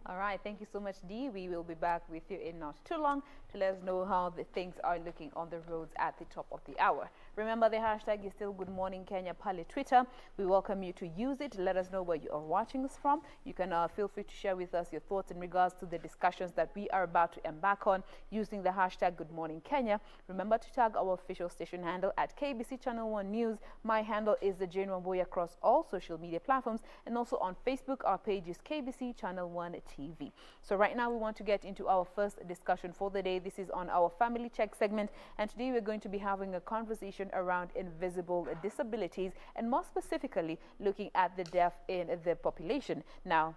All right, thank you so much, Dee. We will be back with you in not too long to let us know how the things are looking on the roads at the top of the hour. Remember, the hashtag is still Good Morning Kenya Pale Twitter. We welcome you to use it. Let us know where you are watching us from. You can feel free to share with us your thoughts in regards to the discussions that we are about to embark on using the hashtag Good Morning Kenya. Remember to tag our official station handle at KBC Channel 1 News. My handle is the Jane Wamboy across all social media platforms, and also on Facebook, our page is KBC Channel 1 TV. So right now we want to get into our first discussion for the day. This is on our Family Check segment, and today we're going to be having a conversation around invisible disabilities, and more specifically looking at the deaf in the population. Now,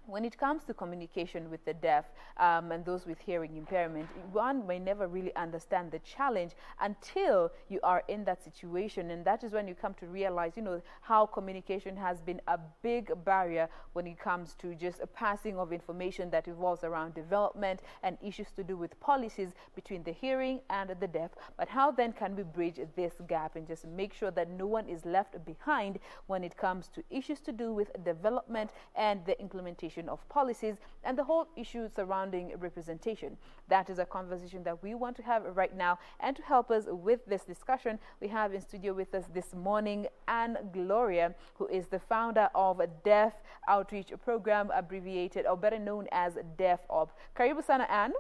when it comes to communication with the deaf and those with hearing impairment, one may never really understand the challenge until you are in that situation. And that is when you come to realize, you know, how communication has been a big barrier when it comes to just a passing of information that revolves around development and issues to do with policies between the hearing and the deaf. But how then can we bridge this gap and just make sure that no one is left behind when it comes to issues to do with development and the implementation of policies and the whole issue surrounding representation? That is a conversation that we want to have right now. And to help us with this discussion, we have in studio with us this morning Ann Gloria, who is the founder of a Deaf Outreach Program, abbreviated or better known as Deaf Op. Karibu sana, Ann.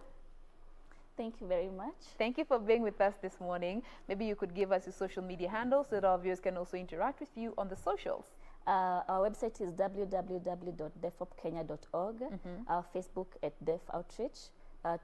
Thank you very much. Thank you for being with us this morning. Maybe you could give us your social media handles so that our viewers can also interact with you on the socials. Our website is www.deafopkenya.org, our Facebook at Deaf Outreach,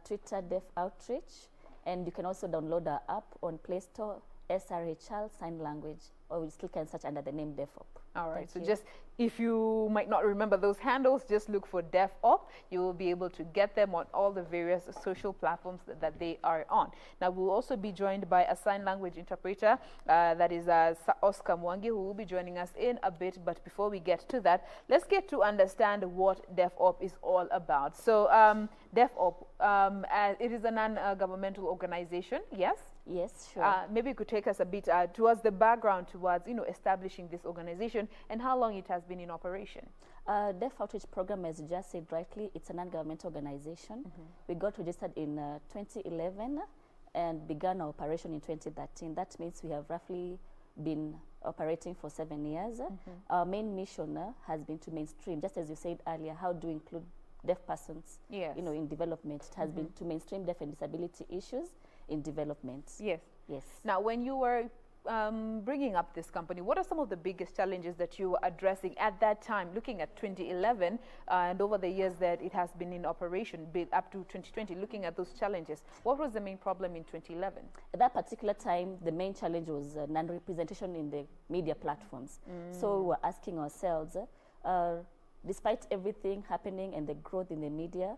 Twitter Deaf Outreach, and you can also download our app on Play Store, SRHL Sign Language, or you still can search under the name Deaf Op. All right, so just if you might not remember those handles, just look for Deaf Op. You will be able to get them on all the various social platforms that they are on. Now, we'll also be joined by a sign language interpreter, that is Oscar Mwangi, who will be joining us in a bit. But before we get to that, let's get to understand what Deaf Op is all about. So, Deaf Op, it is a non-governmental organization, yes? Yes, sure. Maybe you could take us a bit towards the background towards, you know, establishing this organization and how long it has been in operation. Deaf Outreach Program, as you just said rightly, it's a non-governmental organization. We got registered in 2011 and began our operation in 2013. That means we have roughly been operating for 7 years. Our main mission has been to mainstream, just as you said earlier, how do we include deaf persons, yes, you know, in development. It has been to mainstream deaf and disability issues in development. Yes. Yes. Now, when you were bringing up this company, what are some of the biggest challenges that you were addressing at that time, looking at 2011 and over the years that it has been in operation, up to 2020, looking at those challenges? What was the main problem in 2011? At that particular time, the main challenge was non-representation in the media platforms. So we were asking ourselves, despite everything happening and the growth in the media,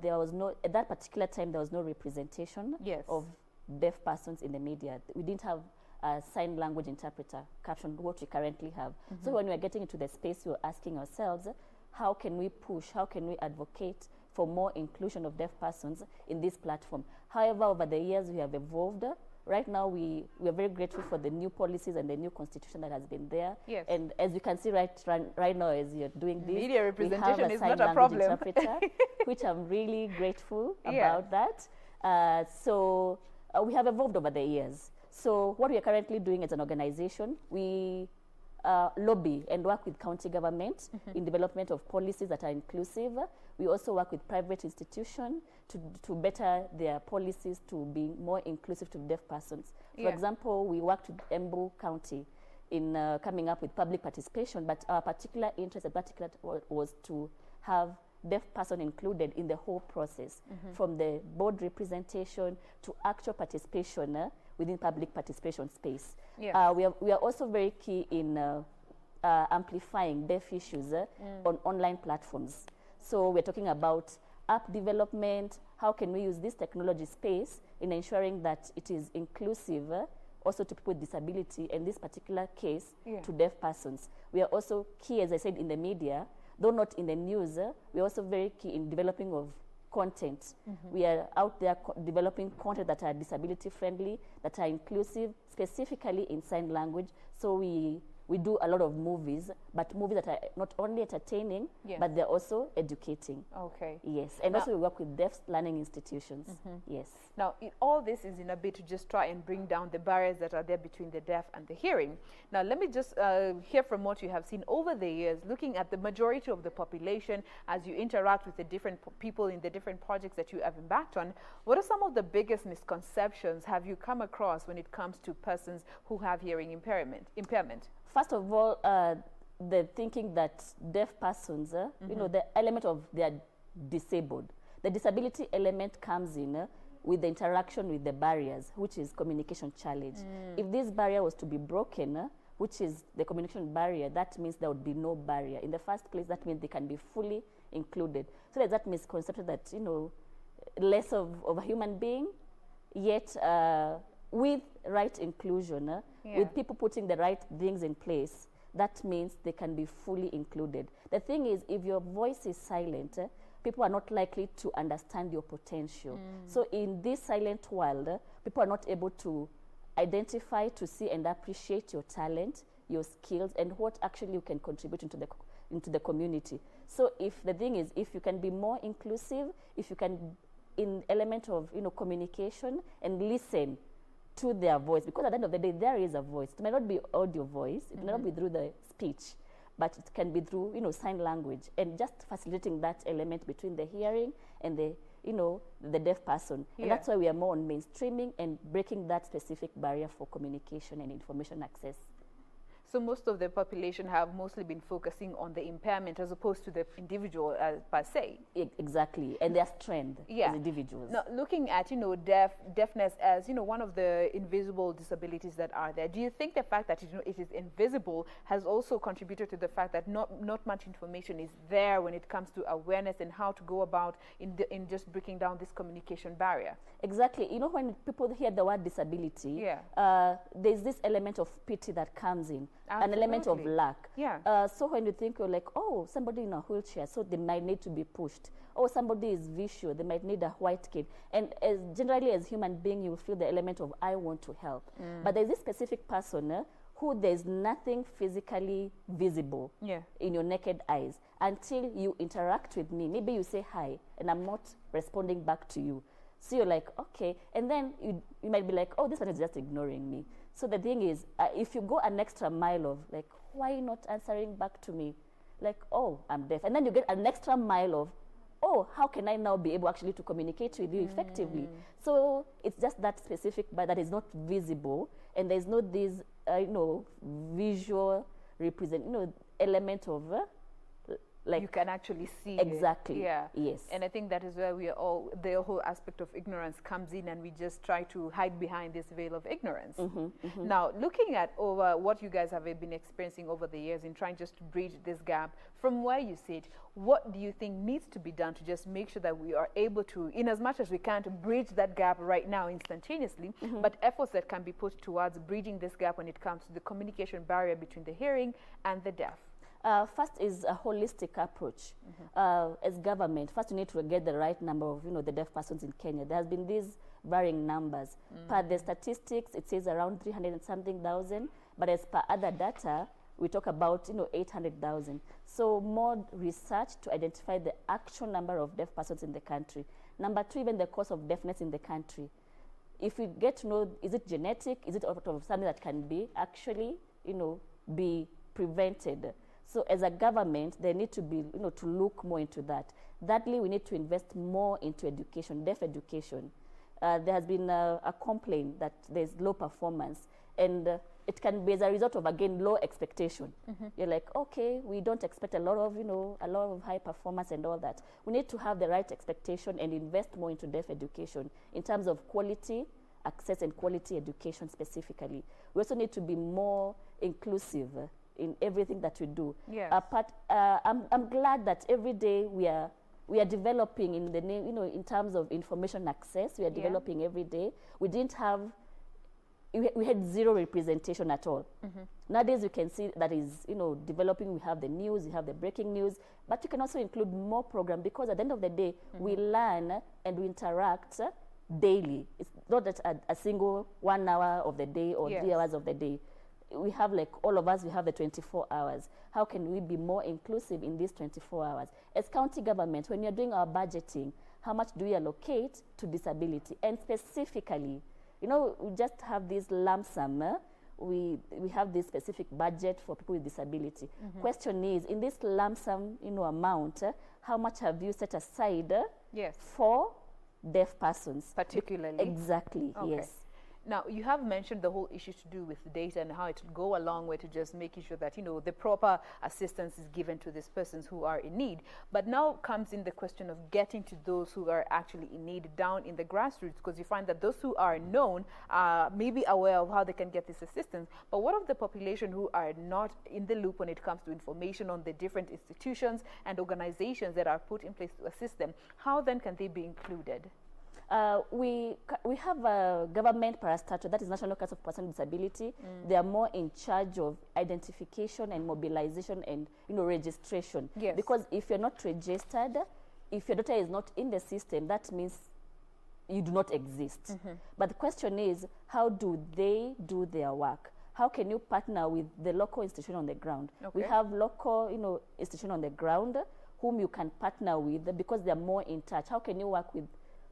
there was no, at that particular time, there was no representation, yes, of deaf persons in the media. We didn't have a sign language interpreter caption what we currently have. So when we were getting into the space, we were asking ourselves, how can we push, how can we advocate for more inclusion of deaf persons in this platform? However, over the years, we have evolved. Right now, we are very grateful for the new policies and the new constitution that has been there. Yes. And as you can see right now, as you're doing this, media representation we is have a sign not a language problem. interpreter, which I'm really grateful Yeah. about that. So we have evolved over the years. So what we are currently doing as an organization, we lobby and work with county government in development of policies that are inclusive. We also work with private institutions to better their policies to be more inclusive to deaf persons. For example, we worked with Embu County in coming up with public participation, but our particular interest was to have deaf person included in the whole process, from the board representation to actual participation within public participation space. Yes. We are also very key in amplifying deaf issues on online platforms. So we're talking about app development, how can we use this technology space in ensuring that it is inclusive also to people with disability, in this particular case, to deaf persons. We are also key, as I said, in the media, though not in the news, we're also very key in developing of content. We are out there developing content that are disability friendly, that are inclusive, specifically in sign language. So we we do a lot of movies, but movies that are not only entertaining, Yes. but they're also educating. Okay. Yes, and Now- also we work with deaf learning institutions. Yes. Now, all this is in a bid to just try and bring down the barriers that are there between the deaf and the hearing. Now, let me just hear from what you have seen over the years, looking at the majority of the population as you interact with the different people in the different projects that you have embarked on. What are some of the biggest misconceptions have you come across when it comes to persons who have hearing impairment? First of all, the thinking that deaf persons, you know, the element of they are disabled. The disability element comes in with the interaction with the barriers, which is communication challenge. If this barrier was to be broken, which is the communication barrier, that means there would be no barrier. In the first place, that means they can be fully included. So there's that misconception that, you know, less of a human being, yet with right inclusion, with people putting the right things in place, that means they can be fully included. The thing is, if your voice is silent, people are not likely to understand your potential. So in this silent world, people are not able to identify, to see and appreciate your talent, your skills, and what actually you can contribute into the community. So if the thing is, if you can be more inclusive, if you can, in element of, you know, communication and listen to their voice, because at the end of the day, there is a voice. It may not be audio voice, it may not be through the speech, but it can be through, you know, sign language, and just facilitating that element between the hearing and the, you know, the deaf person. And that's why we are more on mainstreaming and breaking that specific barrier for communication and information access. So most of the population have mostly been focusing on the impairment as opposed to the individual per se. Exactly, and their strength as individuals. Now, looking at, you know, deafness as, you know, one of the invisible disabilities that are there, do you think the fact that, you know, it is invisible has also contributed to the fact that not much information is there when it comes to awareness and how to go about in just breaking down this communication barrier? Exactly. You know, when people hear the word disability, there's this element of pity that comes in. An element of lack. So when you think, you're like, oh, somebody in a wheelchair, so they might need to be pushed. Or somebody is visual, they might need a white kid. And generally as human being, you feel the element of, I want to help. But there's this specific person who there's nothing physically visible in your naked eyes until you interact with me. Maybe you say hi, and I'm not responding back to you. So you're like, okay. And then you might be like, oh, this one is just ignoring me. So the thing is, if you go an extra mile of, like, why not answering back to me? Like, oh, I'm deaf. And then you get an extra mile of, oh, how can I now be able actually to communicate with you effectively? So it's just that specific, but that is not visible. And there's no this, you know, visual represent, you know, element of, like, you can actually see exactly. Yes. And I think that is where we are all, the whole aspect of ignorance comes in, and we just try to hide behind this veil of ignorance. Now, looking at over what you guys have been experiencing over the years in trying just to bridge this gap, from where you sit, what do you think needs to be done to just make sure that we are able to, in as much as we can, to bridge that gap right now instantaneously, but efforts that can be put towards bridging this gap when it comes to the communication barrier between the hearing and the deaf? First is a holistic approach. As government, first you need to get the right number of, you know, the deaf persons in Kenya. There has been these varying numbers. Per the statistics, it says around 300 and something thousand, but as per other data, we talk about, you know, 800,000. So more research to identify the actual number of deaf persons in the country. Number two, even the cause of deafness in the country. If we get to know, is it genetic? Is it out of something that can be actually, you know, be prevented? So as a government, they need to be, you know, to look more into that. Thirdly, we need to invest more into education, deaf education. There has been a complaint that there's low performance, and it can be as a result of, again, low expectation. You're like, okay, we don't expect a lot of, you know, a lot of high performance and all that. We need to have the right expectation and invest more into deaf education in terms of quality access and quality education specifically. We also need to be more inclusive in everything that we do. I'm glad that every day we are developing in the name, you know, in terms of information access. We are developing every day. We didn't have, we had zero representation at all. Nowadays you can see that is, you know, developing. We have the news, we have the breaking news, but you can also include more program, because at the end of the day, we learn and we interact daily. It's not that a single 1 hour of the day or 3 hours of the day. we have like all of us, we have the 24 hours. How can we be more inclusive in these 24 hours? As county government, when you're doing our budgeting, how much do we allocate to disability? And specifically, you know, we just have this lump sum. We have this specific budget for people with disability. Question is, in this lump sum, you know, amount, how much have you set aside yes. for deaf persons? Particularly. Exactly, okay. yes. Now, you have mentioned the whole issue to do with data and how it would go a long way to just making sure that, you know, the proper assistance is given to these persons who are in need. But now comes in the question of getting to those who are actually in need down in the grassroots, because you find that those who are known may be aware of how they can get this assistance. But what of the population who are not in the loop when it comes to information on the different institutions and organizations that are put in place to assist them? How then can they be included? We have a government parastatal, that is National Council of Persons with Disability. They are more in charge of identification and mobilization and, you know, registration. Yes. Because if you're not registered, if your data is not in the system, that means you do not exist. But the question is, how do they do their work? How can you partner with the local institution on the ground? Okay. We have local, you know, institution on the ground whom you can partner with because they're more in touch. How can you work with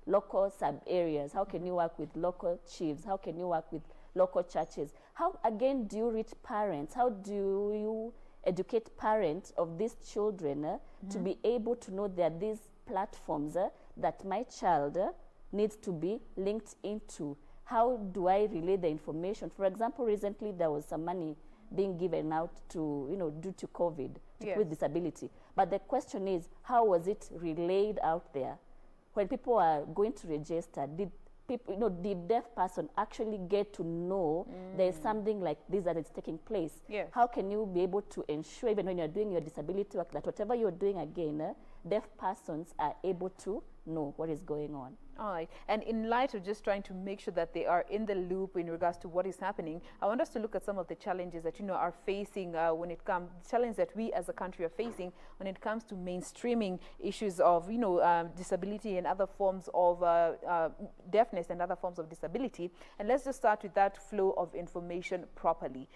local sub-areas? How can you work with local chiefs? How can you work with local churches? How, again, do you reach parents? How do you educate parents of these children to be able to know that these platforms that my child needs to be linked into? How do I relay the information? For example, recently there was some money being given out to, you know, due to COVID, to people with disability. But the question is, how was it relayed out there? When people are going to register, did people, you know, did deaf person actually get to know there is something like this that is taking place? Yes. How can you be able to ensure, even when you're doing your disability work, that whatever you're doing again, deaf persons are able to know what is going on? All right. And in light of just trying to make sure that they are in the loop in regards to what is happening, I want us to look at some of the challenges that, you know, are facing when it comes, challenges that we as a country are facing when it comes to mainstreaming issues of, you know, disability and other forms of deafness and other forms of disability. And let's just start with that flow of information properly.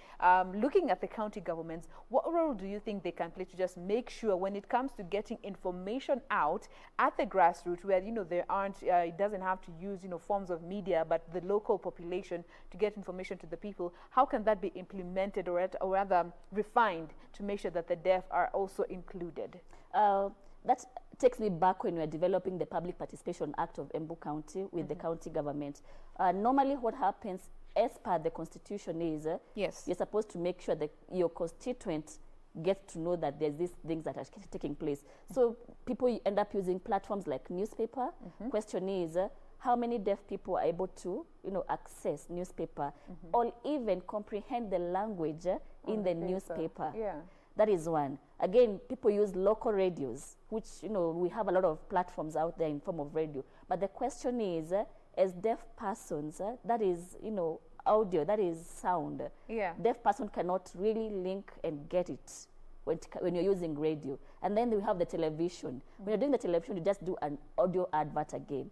Looking at the county governments, what role do you think they can play to just make sure when it comes to getting information out at the grassroots where, you know, there aren't, it doesn't have to use, you know, forms of media, but the local population to get information to the people? How can that be implemented or rather refined to make sure that the deaf are also included? That takes me back when we were developing the Public Participation Act of Embu County with the county government. Normally what happens as per the constitution is you're supposed to make sure that your constituent get to know that there's these things that are taking place. So people end up using platforms like newspaper. Question is, how many deaf people are able to, you know, access newspaper or even comprehend the language in the newspaper? Yeah. That is one. Again, people use local radios, which, you know, we have a lot of platforms out there in form of radio. But the question is, as deaf persons, that is, you know, audio, that is sound. Yeah. Deaf person cannot really link and get it when you're using radio. And then we have the television. When you're doing the television, you just do an audio advert again.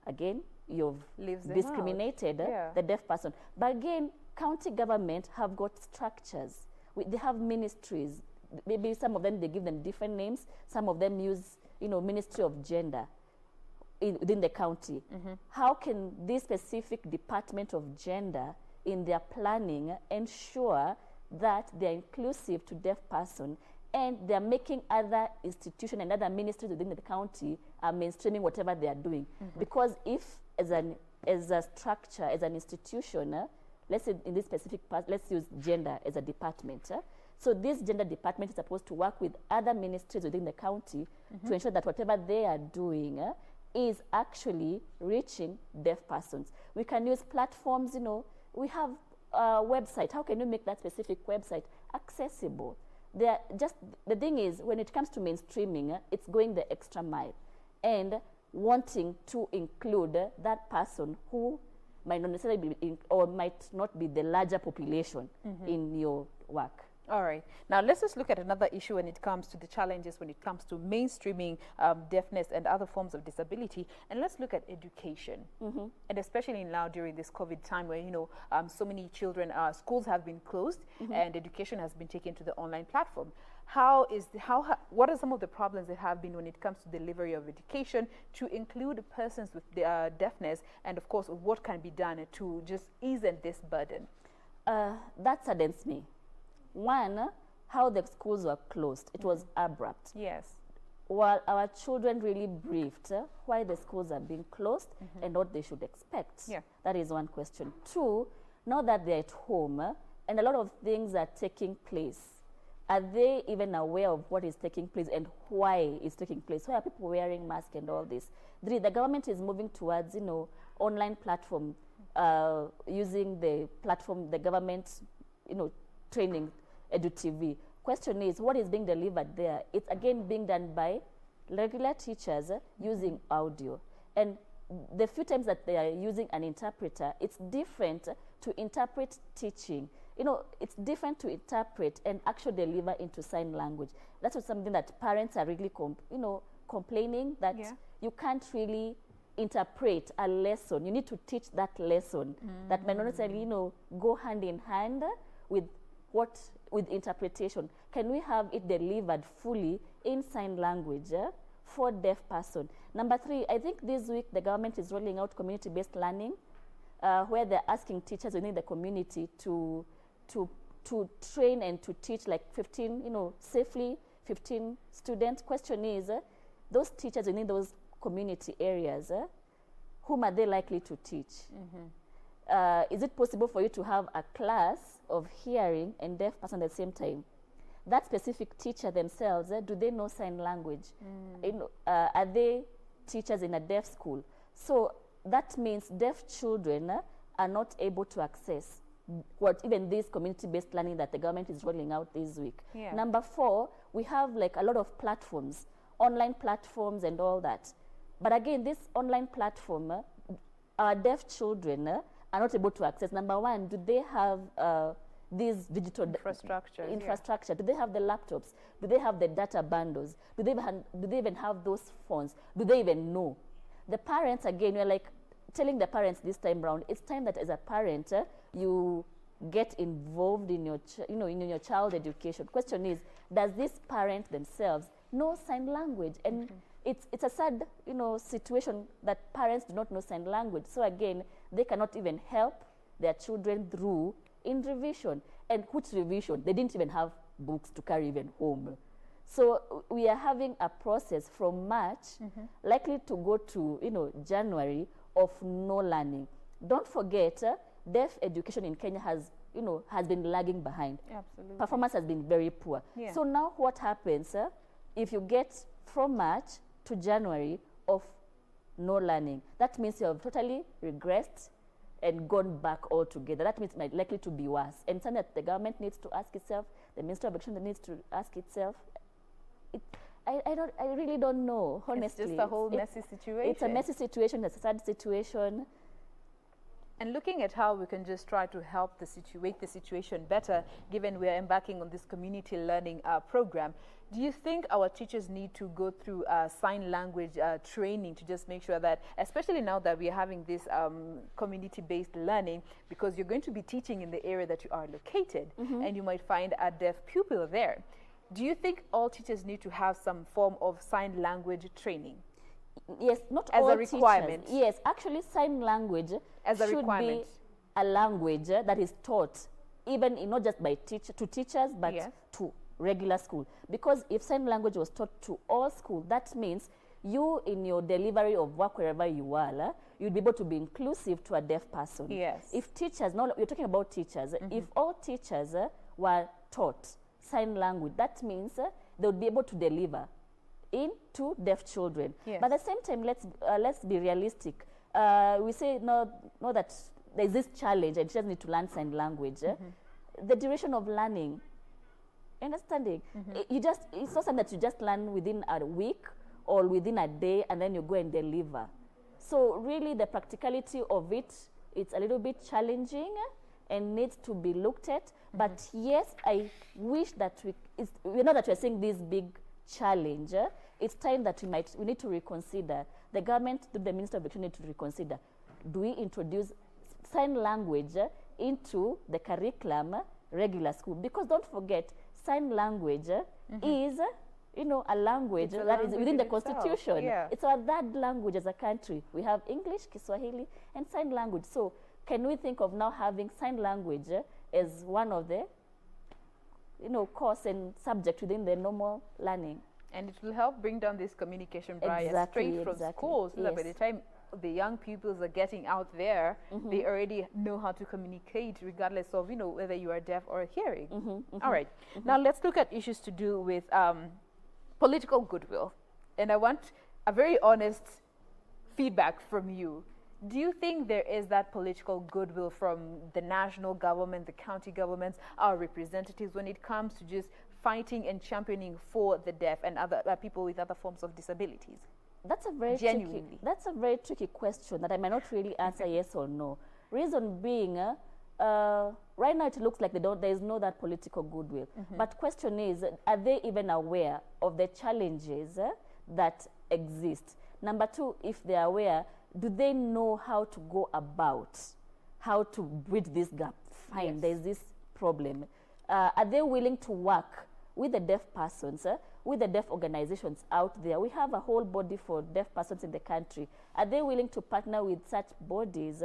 Again, you've discriminated the deaf person. But again, county government have got structures. They have ministries. Maybe some of them, they give them different names. Some of them use, you know, Ministry of Gender within the county. How can this specific Department of Gender in their planning ensure that they're inclusive to deaf person and they're making other institutions and other ministries within the county are mainstreaming whatever they are doing? Because if as a structure, as an institution, let's say in this specific part, let's use gender as a department. So this gender department is supposed to work with other ministries within the county to ensure that whatever they are doing is actually reaching deaf persons. We can use platforms, you know, we have a website. How can you make that specific website accessible? The thing is, when it comes to mainstreaming, it's going the extra mile and wanting to include that person who might not necessarily be or might not be the larger population in your work. All right. Now, let's just look at another issue when it comes to the challenges when it comes to mainstreaming deafness and other forms of disability. And let's look at education. And especially now during this COVID time where, so many children, schools have been closed and education has been taken to the online platform. What are some of the problems that have been when it comes to delivery of education to include persons with deafness? And of course, what can be done to just ease this burden? That saddens me. One, how the schools were closed. It was abrupt. Yes. While our children really briefed why the schools are being closed and what they should expect. Yeah. That is one question. Two, now that they're at home and a lot of things are taking place, are they even aware of what is taking place and why it's taking place? Why are people wearing masks and all this? Three, the government is moving towards, online platform, using the platform, the government, training, EduTV. Question is, what is being delivered there? It's again being done by regular teachers using audio. And the few times that they are using an interpreter, it's different to interpret teaching. It's different to interpret and actually deliver into sign language. That's something that parents are really, complaining that you can't really interpret a lesson. You need to teach that lesson that may not necessarily, go hand in hand with interpretation. Can we have it delivered fully in sign language for deaf person? Number three, I think this week the government is rolling out community-based learning, where they're asking teachers within the community to train and to teach like 15, safely 15 students. Question is, those teachers within those community areas, whom are they likely to teach? Is it possible for you to have a class of hearing and deaf person at the same time? That specific teacher themselves, do they know sign language? Are they teachers in a deaf school? So that means deaf children are not able to access even this community-based learning that the government is rolling out this week. Yeah. Number four, we have like a lot of platforms, online platforms and all that. But again, this online platform, our deaf children are not able to access. Number one, do they have these digital infrastructure? Yeah. Do they have the laptops? Do they have the data bundles? Do they even have those phones? Do they even know? The parents, again, we're like telling the parents this time round, it's time that as a parent, you get involved in your, in your child education. Question is, does this parent themselves know sign language? And it's a sad, situation that parents do not know sign language. So again, they cannot even help their children through in revision. And which revision? They didn't even have books to carry even home. So we are having a process from March, likely to go to, January, of no learning. Don't forget, deaf education in Kenya has been lagging behind. Absolutely. Performance has been very poor. Yeah. So now what happens if you get from March to January of no learning? That means you have totally regressed and gone back altogether. That means it might likely to be worse. And something that the government needs to ask itself, the Ministry of Education needs to ask itself. I really don't know, honestly. It's just a whole messy situation. It's a messy situation, it's a sad situation. And looking at how we can just try to help make the situation better, given we are embarking on this community learning program, do you think our teachers need to go through sign language training to just make sure that, especially now that we are having this community-based learning, because you're going to be teaching in the area that you are located, and you might find a deaf pupil there. Do you think all teachers need to have some form of sign language training? Yes, not as all a requirement. Teachers. Yes, actually sign language as a should requirement. Be a language that is taught, even not just by to teachers, but to regular school. Because if sign language was taught to all school, that means you in your delivery of work wherever you are, you'd be able to be inclusive to a deaf person. Yes. If teachers, now you're talking about teachers, if all teachers were taught sign language, that means they would be able to deliver into deaf children. Yes. But at the same time, let's be realistic. We say no that there's this challenge and teachers need to learn sign language. The duration of learning, understanding, it's not something that you just learn within a week or within a day and then you go and deliver. So really the practicality of it, it's a little bit challenging. and needs to be looked at. But yes, I wish that we know that we're seeing this big challenge. It's time that we need to reconsider. The government, the Minister of Education, need to reconsider. Do we introduce sign language into the curriculum regular school? Because don't forget, sign language is a language that is within the Constitution. Yeah. It's our third language as a country. We have English, Kiswahili, and sign language. So can we think of now having sign language as one of the course and subject within the normal learning? And it will help bring down this communication barrier straight from schools, so that by the time the young pupils are getting out there, they already know how to communicate regardless of, whether you are deaf or hearing. All right. Now let's look at issues to do with political goodwill. And I want a very honest feedback from you. Do you think there is that political goodwill from the national government, the county governments, our representatives when it comes to just fighting and championing for the deaf and other people with other forms of disabilities? That's a very tricky question that I may not really answer yes or no. Reason being, right now it looks like there is no that political goodwill. But question is, are they even aware of the challenges that exist? Number two, if they are aware, do they know how to go about how to bridge this gap? Fine, there's this problem. Are they willing to work with the deaf persons, with the deaf organizations out there? We have a whole body for deaf persons in the country. Are they willing to partner with such bodies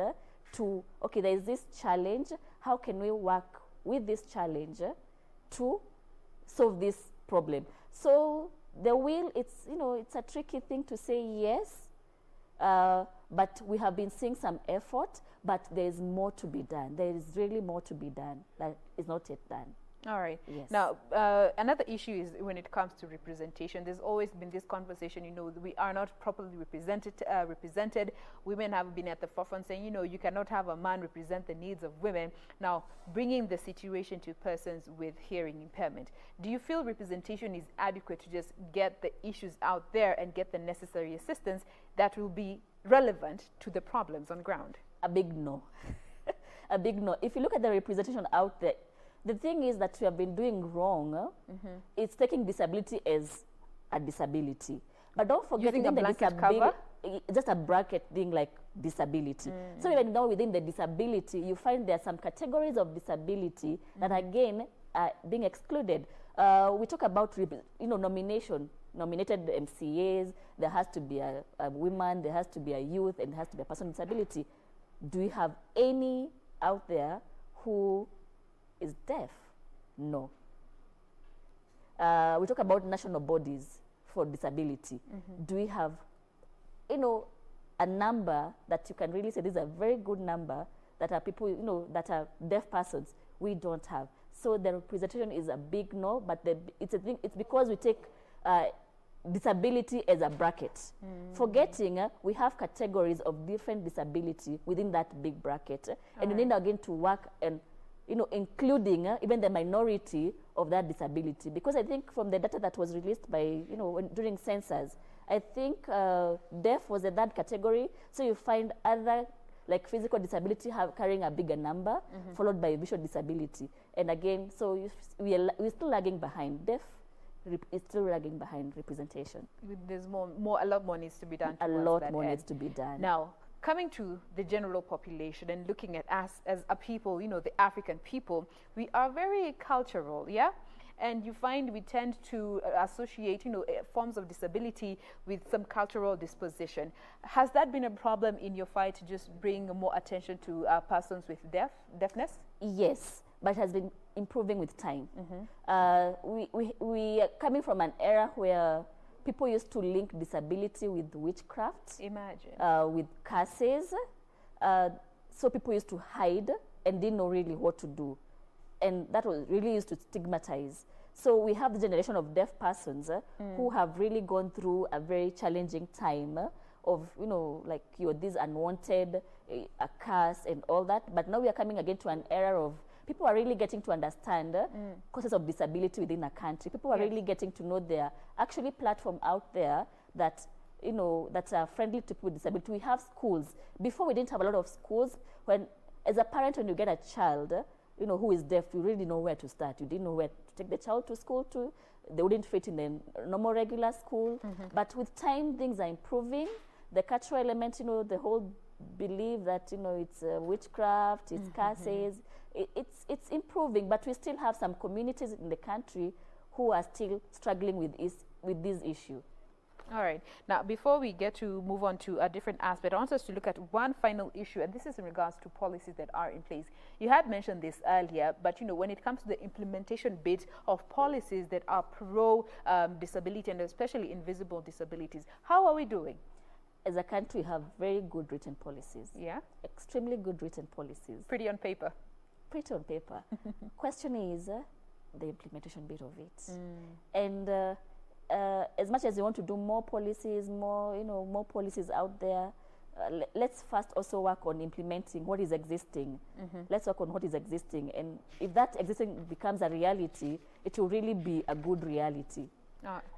okay, there is this challenge. How can we work with this challenge to solve this problem? So the will, it's a tricky thing to say yes, but we have been seeing some effort, but there is more to be done. There is really more to be done that is not yet done. All right. Yes. Now, another issue is when it comes to representation. There's always been this conversation, we are not properly represented. Women have been at the forefront saying, you cannot have a man represent the needs of women. Now, bringing the situation to persons with hearing impairment. Do you feel representation is adequate to just get the issues out there and get the necessary assistance that will be relevant to the problems on ground? A big no. A big no. If you look at the representation out there, the thing is that we have been doing wrong. It's taking disability as a disability. But don't forget, using a blanket cover? Just a bracket thing like disability. So even now within the disability, you find there are some categories of disability that again are being excluded. We talk about nominated MCAs. There has to be a woman, there has to be a youth, and there has to be a person with disability. Do we have any out there who is deaf? No. We talk about national bodies for disability. Do we have, a number that you can really say this is a very good number that are people, that are deaf persons? We don't have. So the representation is a big no, but it's because we take disability as a bracket. Forgetting we have categories of different disability within that big bracket. And we need again to work and including even the minority of that disability. Because I think from the data that was released by, during census, I think deaf was the third category. So you find other, like physical disability, carrying a bigger number, followed by visual disability. And again, so we're still lagging behind. Deaf is still lagging behind representation. There's a lot more needs to be done. A lot more needs to be done. Now, coming to the general population and looking at us as a people, the African people, we are very cultural, yeah? And you find we tend to associate, forms of disability with some cultural disposition. Has that been a problem in your fight to just bring more attention to persons with deafness? Yes, but it has been improving with time. We are coming from an era where people used to link disability with witchcraft. Imagine. With curses. So people used to hide and didn't know really what to do. And that was really used to stigmatize. So we have the generation of deaf persons who have really gone through a very challenging time of, like you're this unwanted, a curse and all that. But now we are coming again to an era of people are really getting to understand causes of disability within a country. People are really getting to know there are actually platform out there that, that are friendly to people with disability. We have schools. Before we didn't have a lot of schools. When as a parent, when you get a child, you know, who is deaf, you really know where to start. You didn't know where to take the child to school to. They wouldn't fit in the normal regular school. But with time, things are improving. The cultural element, you know, the whole belief that, you know, it's witchcraft, it's curses, it's improving. But we still have some communities in the country who are still struggling with this issue. All right. Now, before we get to move on to a different aspect, I want us to look at one final issue, and this is in regards to policies that are in place. You had mentioned this earlier, but, you know, when it comes to the implementation bit of policies that are pro-disability and especially invisible disabilities, how are we doing? As a country, we have very good written policies. Yeah? Extremely good written policies. Pretty on paper. Pretty on paper. Question is the implementation bit of it. And as much as you want to do more policies, more policies out there, let's first also work on implementing what is existing. Let's work on what is existing. And if that existing becomes a reality, it will really be a good reality.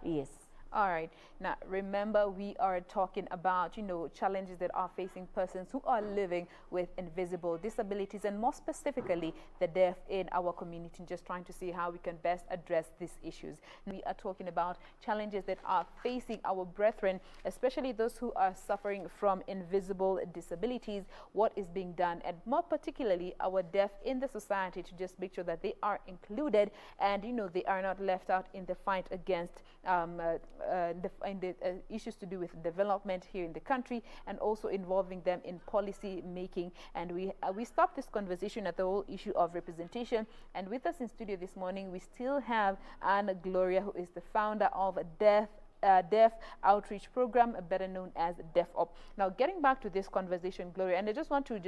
Yes. All right. Now, remember, we are talking about, you know, challenges that are facing persons who are living with invisible disabilities, and more specifically, the deaf in our community, just trying to see how we can best address these issues. We are talking about challenges that are facing our brethren, especially those who are suffering from invisible disabilities, what is being done, and more particularly, our deaf in the society, to just make sure that they are included and, you know, they are not left out in the fight against issues to do with development here in the country, and also involving them in policy making. And we stopped this conversation at the whole issue of representation. And with us in studio this morning, we still have Ann Gloria, who is the founder of Deaf Outreach Program, better known as DeafUp. Now, getting back to this conversation, Gloria, and I just want to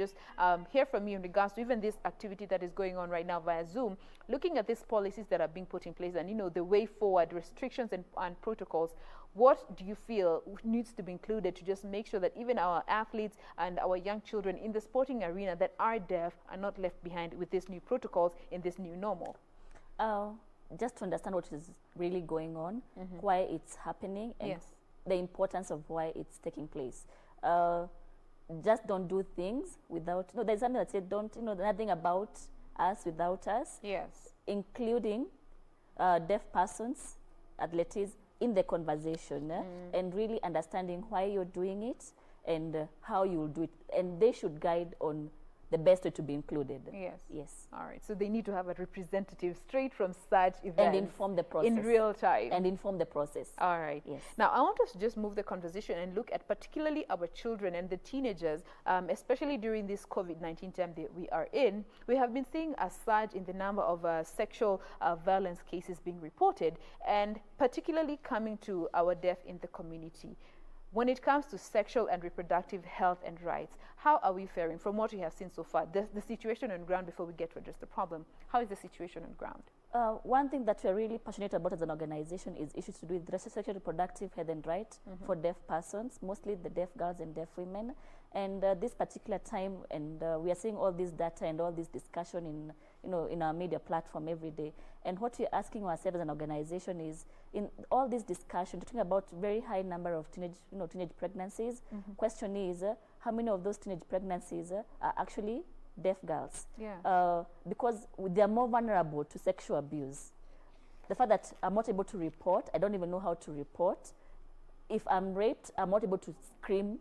hear from you in regards to even this activity that is going on right now via Zoom, looking at these policies that are being put in place and, you know, the way forward, restrictions and protocols. What do you feel needs to be included to just make sure that even our athletes and our young children in the sporting arena that are deaf are not left behind with these new protocols in this new normal? Just to understand what is really going on, why it's happening, and the importance of why it's taking place. Just don't do things without, no, there's something that said don't, you know, nothing about us without us. Yes. Including deaf persons, athletes in the conversation, and really understanding why you're doing it and how you'll do it. And they should guide on the best way to be included. Yes. Yes. All right. So they need to have a representative straight from such events. And inform the process. In real time. And inform the process. All right. Yes. Now, I want us to just move the conversation and look at particularly our children and the teenagers, especially during this COVID-19 time that we are in. We have been seeing a surge in the number of sexual violence cases being reported, and particularly coming to our deaf in the community. When it comes to sexual and reproductive health and rights, how are we faring from what we have seen so far? The situation on ground, before we get to address the problem, how is the situation on ground? One thing that we're really passionate about as an organization is issues to do with sexual reproductive health and rights for deaf persons, mostly the deaf girls and deaf women. And this particular time, and we are seeing all this data and all this discussion in our media platform every day. And what we're asking ourselves as an organization is, in all this discussion, talking about very high number of teenage pregnancies. Question is, how many of those teenage pregnancies are actually deaf girls? Yeah. Because they are more vulnerable to sexual abuse. The fact that I'm not able to report, I don't even know how to report. If I'm raped, I'm not able to scream,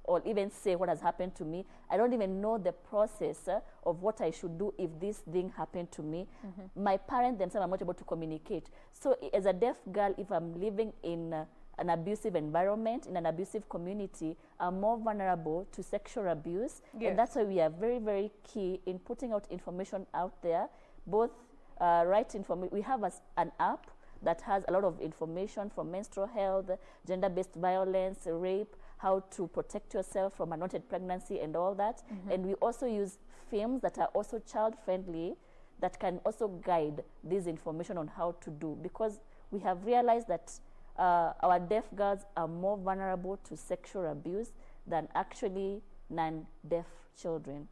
or even say what has happened to me. I don't even know the process of what I should do if this thing happened to me. My parents themselves are not able to communicate. So as a deaf girl, if I'm living in an abusive environment, in an abusive community, I'm more vulnerable to sexual abuse. Yes. And that's why we are very, very key in putting out information out there, both right information. We have an app that has a lot of information from menstrual health, gender-based violence, rape, how to protect yourself from unwanted pregnancy and all that. And we also use films that are also child-friendly that can also guide this information on how to do, because we have realized that our deaf girls are more vulnerable to sexual abuse than actually non-deaf children.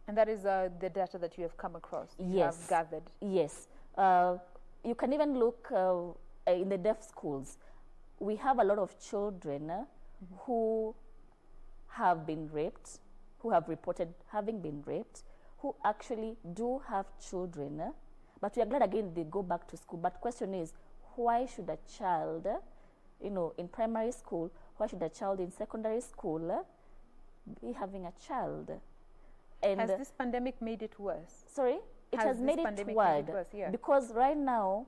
And that is the data that you have come across, you have gathered. Yes. You can even look in the deaf schools. We have a lot of children who have been raped who have reported having been raped, who actually do have children, but we are glad again they go back to school. But question is, why should a child, in primary school, why should a child in secondary school be having a child? And has this pandemic made it worse? Sorry? It has made it worse, yeah. Because right now,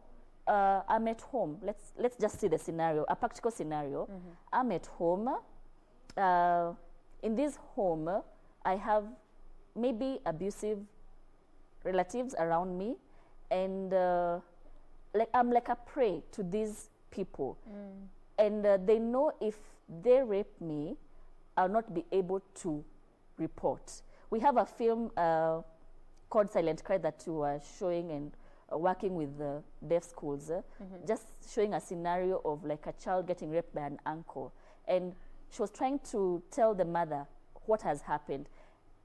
I'm at home. Let's just see the scenario, a practical scenario. I'm at home. In this home, I have maybe abusive relatives around me, and I'm like a prey to these people. And they know if they rape me, I'll not be able to report. We have a film called Silent Cry that we were showing and working with deaf schools, just showing a scenario of like a child getting raped by an uncle. And she was trying to tell the mother what has happened.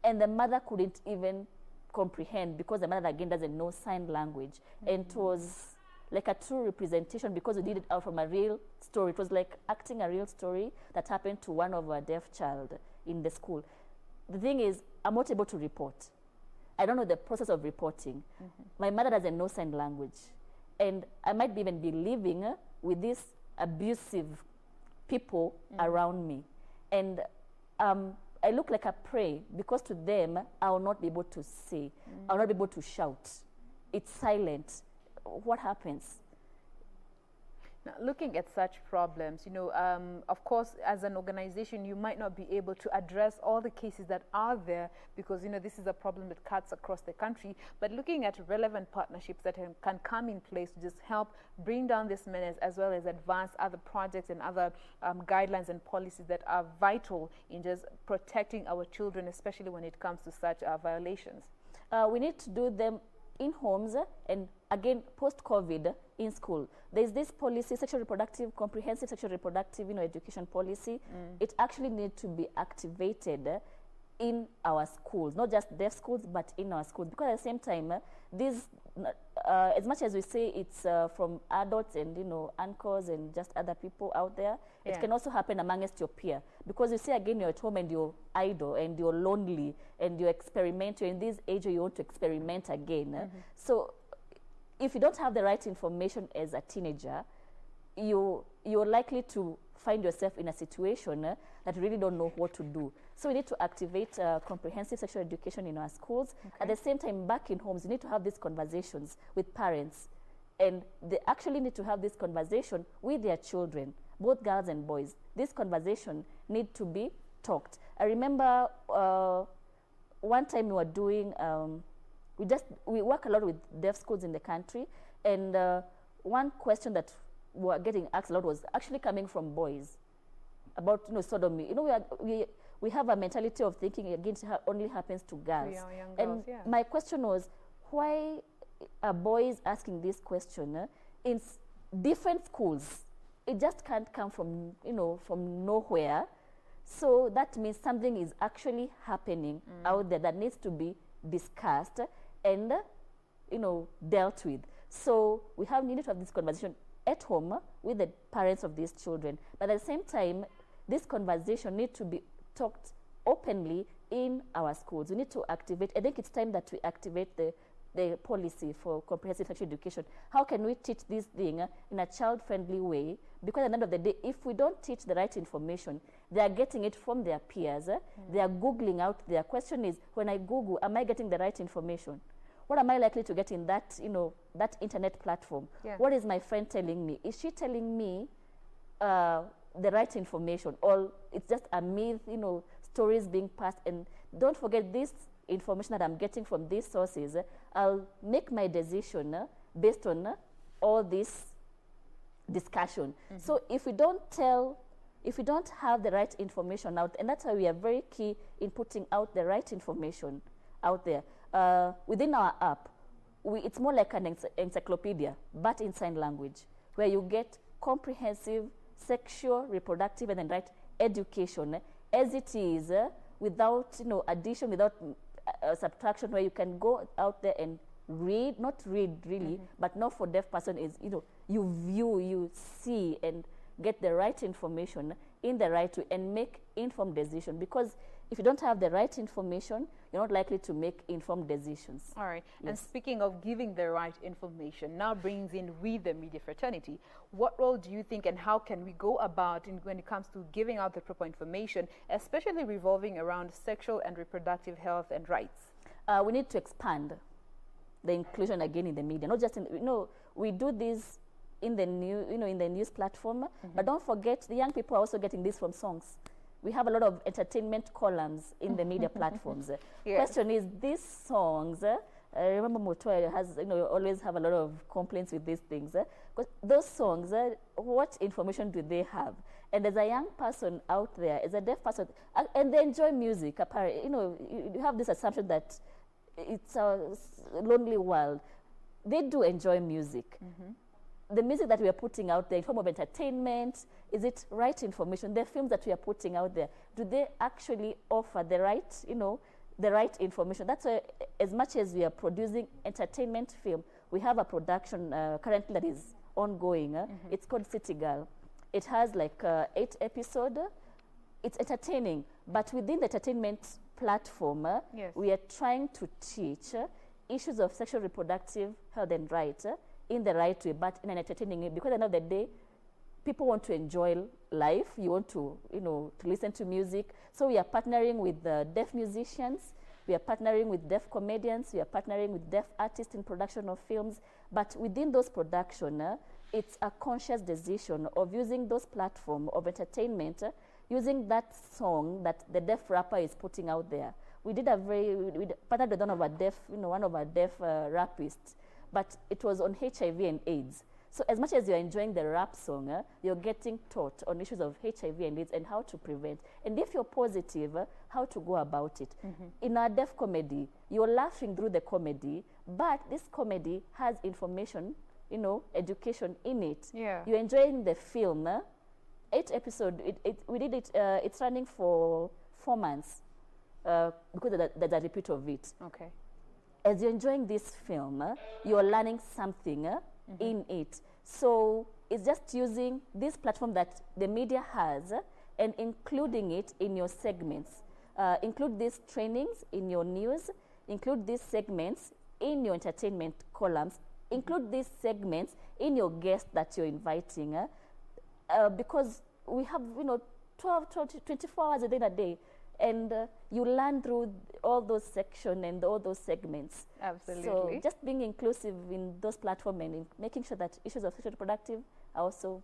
And the mother couldn't even comprehend because the mother again doesn't know sign language. And it was like a true representation because we did it out from a real story. It was like acting a real story that happened to one of our deaf child in the school. The thing is, I'm not able to report. I don't know the process of reporting. My mother doesn't know sign language. And I might even be living with these abusive people around me. And I look like a prey because to them, I will not be able to say. I will not be able to shout. It's silent. What happens? Now, looking at such problems, of course, as an organization, you might not be able to address all the cases that are there because, this is a problem that cuts across the country. But looking at relevant partnerships that can come in place to just help bring down this menace as well as advance other projects and other guidelines and policies that are vital in just protecting our children, especially when it comes to such violations. We need to do them in homes and again post-COVID in school. There's this policy, comprehensive sexual reproductive education policy. It actually needs to be activated in our schools, not just deaf schools, but in our schools. Because at the same time, these, as much as we say it's from adults and uncles and just other people out there, it can also happen amongst your peer. Because you say again, you're at home and you're idle and you're lonely and you experiment. You're in this age where you want to experiment again. So if you don't have the right information as a teenager, you're likely to find yourself in a situation that you really don't know what to do. So we need to activate comprehensive sexual education in our schools. At the same time, back in homes, you need to have these conversations with parents. And they actually need to have this conversation with their children, both girls and boys. This conversation need to be talked. I remember one time we were doing, we work a lot with deaf schools in the country. And one question that we were getting asked a lot was actually coming from boys about sodomy. We have a mentality of thinking again it only happens to girls. Young and girls, my question was, why are boys asking this question in different schools? It just can't come from from nowhere. So that means something is actually happening out there that needs to be discussed and dealt with. So we need to have this conversation at home with the parents of these children. But at the same time, this conversation needs to be talked openly in our schools. We need to activate, I think it's time that we activate the policy for comprehensive sexual education. How can we teach this thing in a child-friendly way? Because at the end of the day, if we don't teach the right information, they are getting it from their peers. They are Googling out. Their question is, when I Google, am I getting the right information? What am I likely to get in that, that internet platform? What is my friend telling me? Is she telling me the right information, or it's just a myth, stories being passed? And don't forget, this information that I'm getting from these sources, I'll make my decision based on all this discussion. So if we don't have the right information out, and that's why we are very key in putting out the right information out there. Within our app, it's more like an encyclopedia, but in sign language, where you get comprehensive sexual, reproductive, and then right education as it is, without addition, without subtraction, where you can go out there and read, not read really, but not for deaf person is you view, you see, and get the right information in the right way and make informed decision. Because if you don't have the right information, you're not likely to make informed decisions. All right. Yes. And speaking of giving the right information, now brings in we, the media fraternity. What role do you think and how can we go about when it comes to giving out the proper information, especially revolving around sexual and reproductive health and rights? We need to expand the inclusion again in the media, not just in, we do this in the in the news platform, but don't forget the young people are also getting this from songs. We have a lot of entertainment columns in the media platforms. Yes. Question is, these songs, remember Mutua has, always have a lot of complaints with these things. Because those songs, what information do they have? And as a young person out there, as a deaf person, and they enjoy music, apparently, you have this assumption that it's a lonely world. They do enjoy music. The music that we are putting out there in form of entertainment, is it right information? The films that we are putting out there, do they actually offer the right, the right information? That's why, as much as we are producing entertainment film, we have a production currently that is ongoing. It's called City Girl. It has like 8 episodes. It's entertaining, but within the entertainment platform, yes, we are trying to teach issues of sexual reproductive health and rights in the right way, but in an entertaining way, because at the end of the day, people want to enjoy life. You want to, to listen to music. So we are partnering with deaf musicians. We are partnering with deaf comedians. We are partnering with deaf artists in production of films. But within those production, it's a conscious decision of using those platforms of entertainment, using that song that the deaf rapper is putting out there. We did we partnered with one of our deaf rapists, but it was on HIV and AIDS. So as much as you're enjoying the rap song, you're getting taught on issues of HIV and AIDS and how to prevent. And if you're positive, how to go about it. In our deaf comedy, you're laughing through the comedy, but this comedy has information, education in it. Yeah. You're enjoying the film. 8 episodes, we did it, it's running for 4 months because there's a repeat of it. Okay. As you're enjoying this film, you're learning something in it. So it's just using this platform that the media has and including it in your segments. Include these trainings in your news, include these segments in your entertainment columns, include these segments in your guests that you're inviting, because we have 24 hours a day, and you learn through all those sections and all those segments. Absolutely. So just being inclusive in those platforms and in making sure that issues of sexual reproductive are also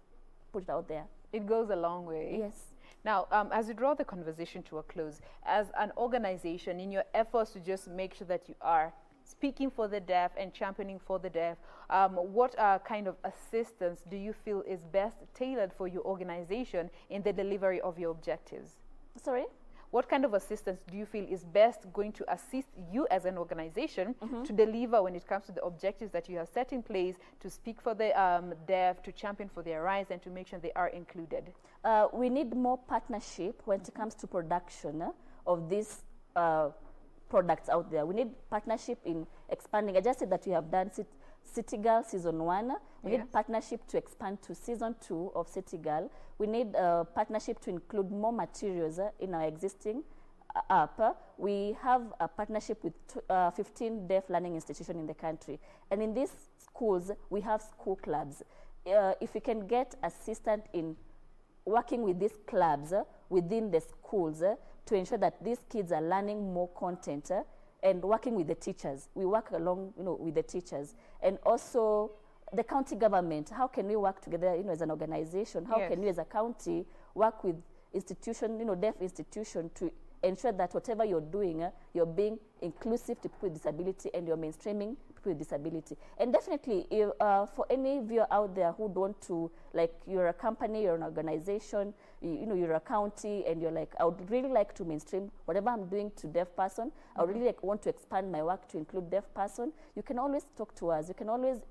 put out there. It goes a long way. Yes. Now, as we draw the conversation to a close, as an organization, in your efforts to just make sure that you are speaking for the deaf and championing for the deaf, what kind of assistance do you feel is best tailored for your organization in the delivery of your objectives? Sorry? What kind of assistance do you feel is best going to assist you as an organization to deliver when it comes to the objectives that you have set in place to speak for the deaf, to champion for their rights, and to make sure they are included? We need more partnership when it comes to production of these products out there. We need partnership in expanding. I just said that we have done City Girl Season 1. We need partnership to expand to Season 2 of City Girl. We need partnership to include more materials in our existing app. We have a partnership with 15 deaf learning institutions in the country. And in these schools, we have school clubs. If we can get assistance in working with these clubs within the schools to ensure that these kids are learning more content and working with the teachers. We work along, with the teachers. And also the county government, how can we work together, as an organization? How can we as a county work with institution, deaf institution to ensure that whatever you're doing, you're being inclusive to people with disability and you're mainstreaming people with disability. And definitely, if, for any viewer out there who don't to, like, you're a company, you're an organization, you're a county, and you're like, I would really like to mainstream whatever I'm doing to deaf person. I would really want to expand my work to include deaf person. You can always talk to us. You can always,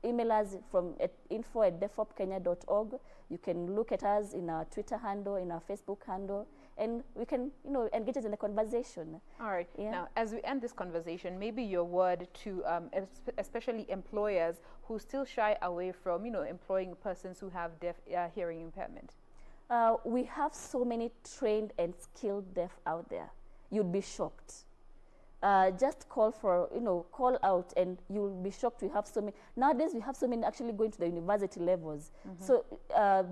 email us from info@defopkenya.org. You can look at us in our Twitter handle, in our Facebook handle, and we can, you know, engage us in the conversation. All right. Yeah. Now, as we end this conversation, maybe your word to especially employers who still shy away from, you know, employing persons who have deaf hearing impairment. We have so many trained and skilled deaf out there. You'd be shocked. Just call for, you know, call out and you'll be shocked. We have so many. Nowadays, we have so many actually going to the university levels. So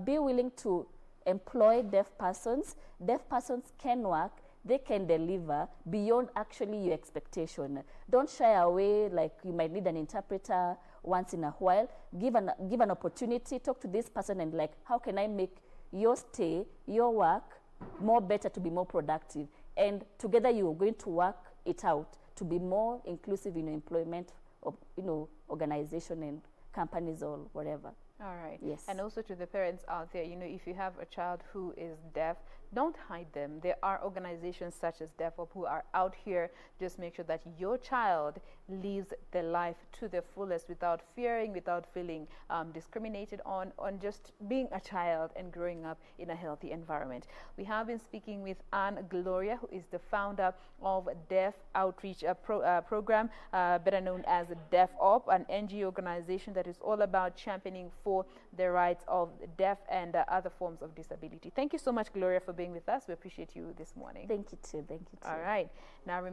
be willing to employ deaf persons. Deaf persons can work. They can deliver beyond actually your expectation. Don't shy away like you might need an interpreter once in a while. Give an opportunity. Talk to this person and like, how can I make your stay, your work more better to be more productive? And together you are going to work it out to be more inclusive in employment of, you know, organization and companies or whatever. All right. Yes. And also to the parents out there, you know, if you have a child who is deaf, don't hide them. There are organizations such as Deaf Up who are out here. Just make sure that your child lives their life to the fullest without fearing, without feeling discriminated on just being a child and growing up in a healthy environment. We have been speaking with Ann Gloria, who is the founder of Deaf Outreach Program, better known as Deaf Up, an NGO organization that is all about championing for the rights of deaf and other forms of disability. Thank you so much, Gloria, for being with us. We appreciate you this morning. Thank you too. Thank you too. All right. Now,